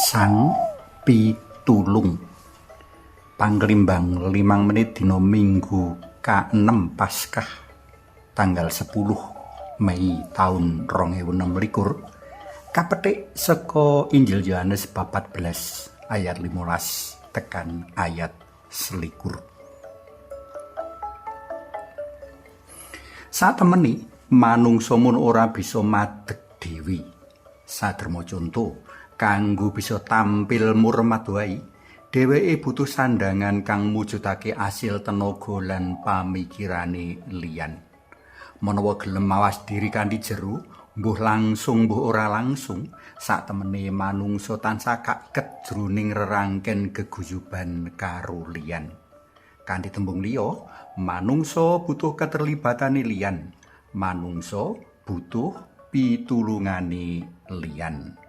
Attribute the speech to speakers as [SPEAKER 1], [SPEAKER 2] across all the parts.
[SPEAKER 1] Sang Pitulung Panglimbang 5 menit dina Minggu ka-6 Paskah tanggal 10 Mei tahun 2026 kapetik saka Injil Yohanes bab 14 ayat 15 tekan ayat 21. Satemeni manungsa mun ora bisa madeg dewi. Saderma conto kanggo bisa tampil murmat wae, dheweke butuh sandangan kang mujudake asil tenaga lan pamikirane liyan. Menawa gelem mawas diri kanthi jero, mbuh langsung mbuh ora langsung, satemene manungsa tansah kaket jroning rerangken geguyuban karo liyan. Kanthi tembung liya, manungsa butuh keterlibatane liyan. Manungsa butuh pitulungane liyan.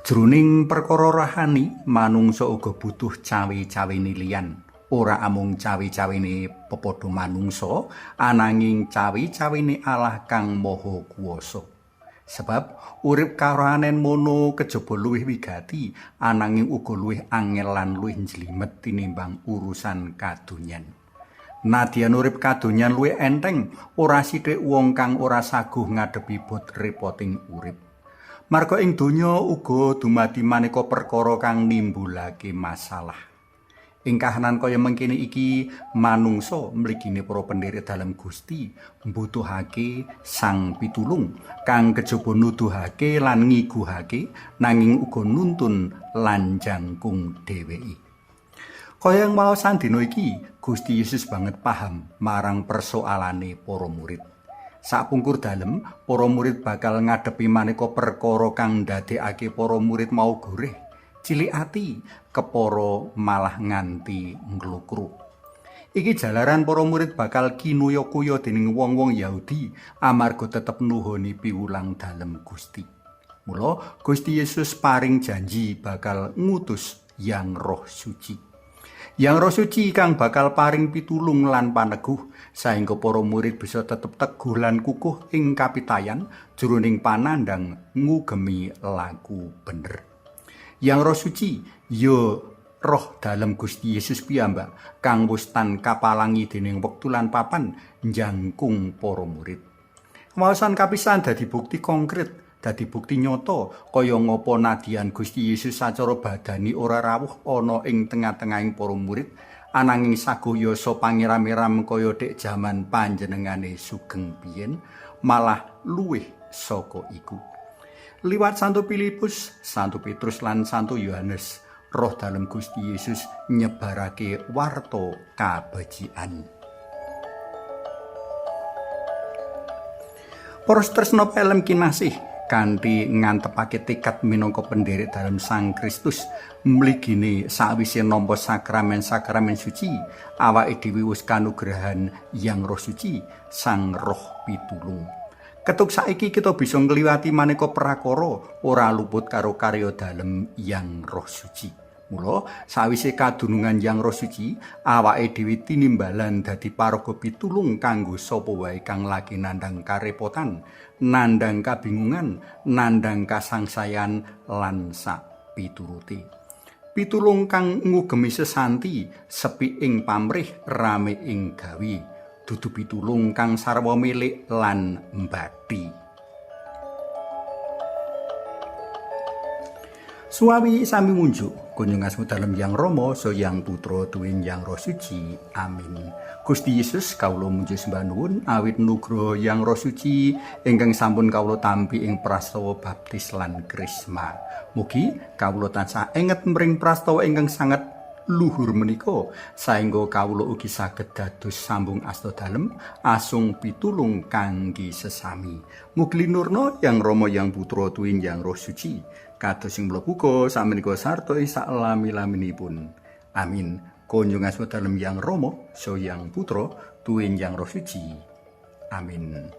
[SPEAKER 1] Jroning perkara rohani, manungsa uga butuh cawe-cawene liyan. Ora amung cawe-cawene pepadha manungsa, ananging cawe-cawene Allah kang Maha Kuwasa. Sebab urip karohanen mono kejaba luwih wigati, ananging uga luwih angel lan luwih njlimet tinimbang urusan kadonyan. Nadyan urip kadonyan luwih enteng, ora sithik wong kang ora saguh ngadepi bot repoting urip. Marga ing donya uga dumadi maneka perkara kang nimbulake masalah. Ing kahanan kaya mengkene iki manungsa mligine para pendherek dalem Gusti mbutuhake Sang Pitulung kang kejaba nuduhake lan ngiguhake nanging uga nuntun lan jangkung dheweke. Kaya yang waosan dina iki Gusti Yesus banget paham marang persoalane para murid. Sapungkur dalem, para murid bakal ngadepi maneka perkara kang ndadekake para murid mau goreh, cilik ati, kepara malah nganti nglukru. Iki jalaran para murid bakal kinuya-kuya dening wong-wong Yahudi amarga tetep nuhoni piwulang dalem Gusti. Mula Gusti Yesus paring janji bakal ngutus Yang Roh Suci. Yang Roh Suci kang bakal paring pitulung lan paneguh saengga para murid bisa tetep teguh lan kukuh ing kapitayan jroning panandang ngugemi laku bener. Yang Roh Suci ya roh dalem Gusti Yesus piyambak kang wis tan kapalangi dening wektu lan papan njangkung para murid. Wawasan kapisan dadi bukti konkret, dadi bukti nyata kaya ngapa nadyan Gusti Yesus sacara badani ora rawuh ana ing tengah-tengahing para murid, ananging saguh yasa pangeram-eram kaya dek jaman panjenengane sugeng biyen, malah luwih saka iku. Liwat Santo Filipus, Santo Petrus lan Santo Yohanes, roh dalem Gusti Yesus nyebarake warta kabajikan. Para tresna pelem kinasih, kanthi ngantepake tekad minangka pendherek dalam Sang Kristus mligine sawise nampa sakramen-sakramen suci, awake dhewe wis kanugrahan Yang Roh Suci, Sang Roh Pitulung. Ketuk saiki kita bisa ngliwati maneka prakara ora luput karo karya dalem Yang Roh Suci. Mula sawise kadunungan Yang Roh Suci, awake dhewe tinimbalan dadi paraga pitulung kanggo sapa wae kang lagi nandhang karepotan, nandhang kabingungan, nandhang kasangsayan lan sak piturute. Pitulung kang ngugemi sesanti, sepi ing pamrih, rame ing gawe. Dudu pitulung kang sarwa milik lan mbati. Suwawi sami munjuk kunjungasmu dalem Yang Rama so Yang Putra tuwin Yang Roh Suci. Amin. Gusti Yesus kawula munjuk sembah nuwun awit nugroho Yang Roh Suci ingkang sampun kawula tampi ing prastawa baptis lan krisma. Mugi kawula tansah enget mring prastawa ingkang sanget luhur menika saengga kawula ugi saged dados sambung asta dalem asung pitulung kangge sesami. Mugi linurna Yang Rama Yang Putra tuwin Yang Roh Suci kados sing mula buka sakmenika sarta sak lami-laminipun. Amin. Kunjungasmu dalem Yang Rama so Yang Putra tuwin Yang Roh Suci. Amin.